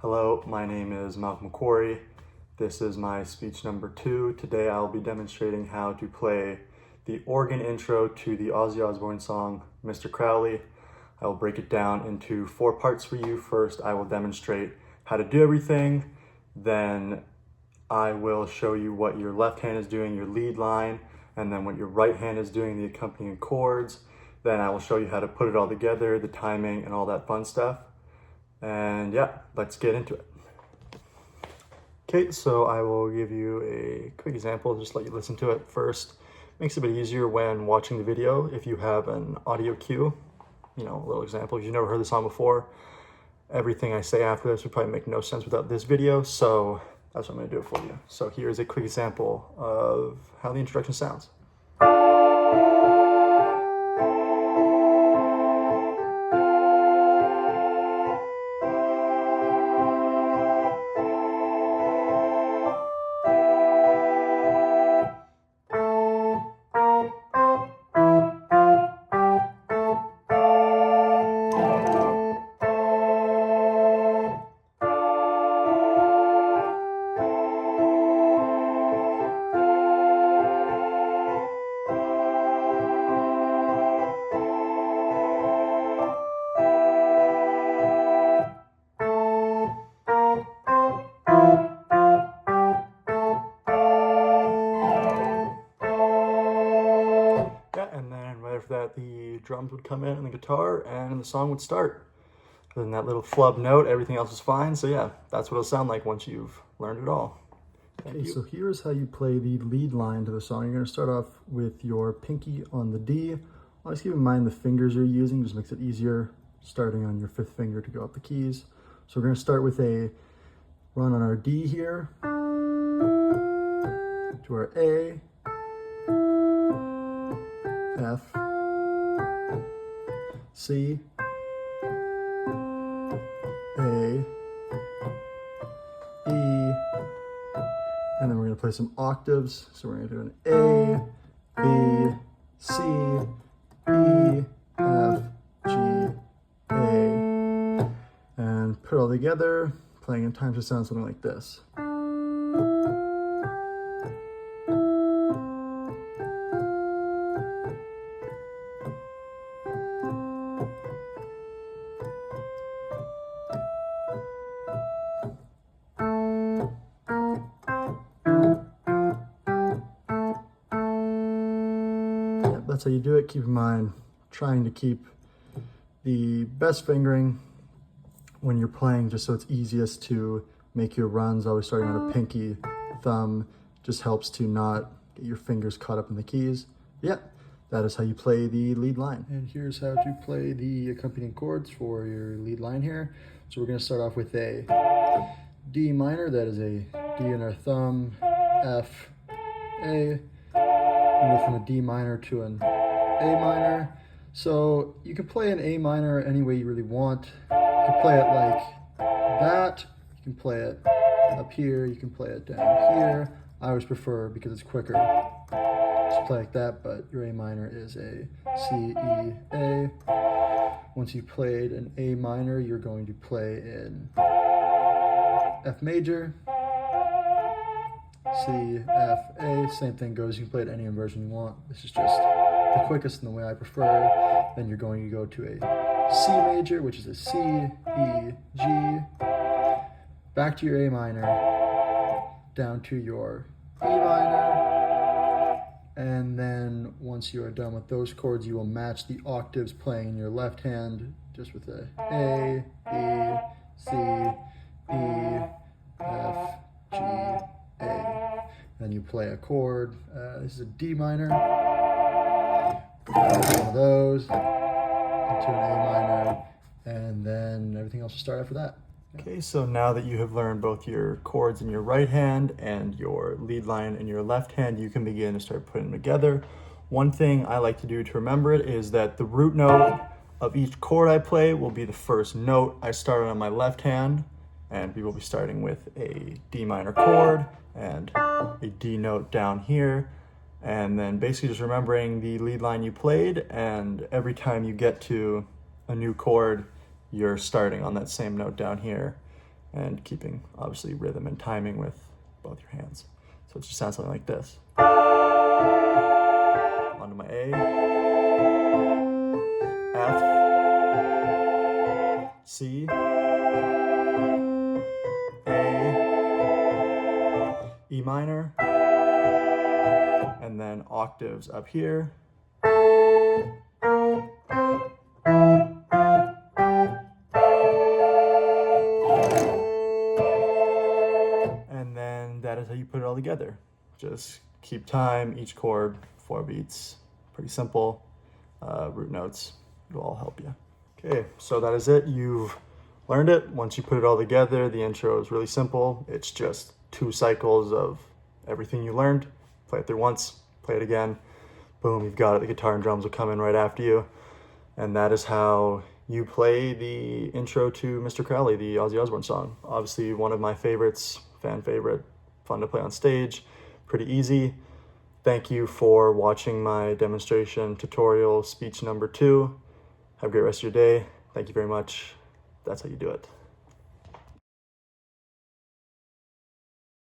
Hello, my name is Macquarrie. This is my speech number 2. Today I'll be demonstrating how to play the organ intro to the Ozzy Osbourne song, Mr. Crowley. I will break it down into 4 parts for you. First, I will demonstrate how to do everything. Then I will show you what your left hand is doing, your lead line, and then what your right hand is doing, the accompanying chords. Then I will show you how to put it all together, the timing, and all that fun stuff. And yeah, let's get into it. Okay, so I will give you a quick example, just let you listen to it first. Makes it a bit easier when watching the video if you have an audio cue, a little example. If you've never heard the song before, everything I say after this would probably make no sense without this video, so that's what I'm gonna do it for you. So here's a quick example of how the introduction sounds. And then right after that, the drums would come in and the guitar, and the song would start. Then that little flub note, everything else is fine. So yeah, that's what it'll sound like once you've learned it all. Okay, so here's how you play the lead line to the song. You're gonna start off with your pinky on the D. Always keep in mind the fingers you're using, just makes it easier starting on your 5th finger to go up the keys. So we're gonna start with a run on our D here, to our A, F, C, A, E, and then we're going to play some octaves. So we're going to do an A, B, C, E, F, G, A, and put it all together, playing in time to sound something like this. That's how you do it. Keep in mind, trying to keep the best fingering when you're playing, just so it's easiest to make your runs. Always starting on a pinky, thumb, just helps to not get your fingers caught up in the keys. Yeah, that is how you play the lead line. And here's how to play the accompanying chords for your lead line here. So we're going to start off with a D minor, that is a D in our thumb, F, A. We go from a D minor to an A minor. So you can play an A minor any way you really want. You can play it like that. You can play it up here. You can play it down here. I always prefer, because it's quicker, just play like that, but your A minor is a C, E, A. Once you've played an A minor, you're going to play in F major, C, F, A. Same thing goes. You can play it any inversion you want. This is just the quickest and the way I prefer. Then you're going to go to a C major, which is a C, E, G, back to your A minor, down to your E minor, and then once you are done with those chords, you will match the octaves playing in your left hand, just with A, B, C, E, F, G, A. Then you play a chord. This is a D minor. One of those into an A minor, and then everything else will start after that. Okay, so now that you have learned both your chords in your right hand and your lead line in your left hand, you can begin to start putting them together. One thing I like to do to remember it is that the root note of each chord I play will be the first note I started on my left hand, and we will be starting with a D minor chord and a D note down here, and then basically just remembering the lead line you played, and every time you get to a new chord, you're starting on that same note down here, and keeping obviously rhythm and timing with both your hands. So it just sounds something like this. Onto my A, F, C, A, E minor, and then octaves up here. And then that is how you put it all together. Just keep time, each chord, 4 beats. Pretty simple. Root notes will all help you. Okay, so that is it. You've learned it. Once you put it all together, the intro is really simple. It's just 2 cycles of everything you learned. Play it through once, play it again. Boom, you've got it. The guitar and drums will come in right after you. And that is how you play the intro to Mr. Crowley, the Ozzy Osbourne song. Obviously one of my favorites, fan favorite, fun to play on stage, pretty easy. Thank you for watching my demonstration tutorial speech number 2. Have a great rest of your day. Thank you very much. That's how you do it.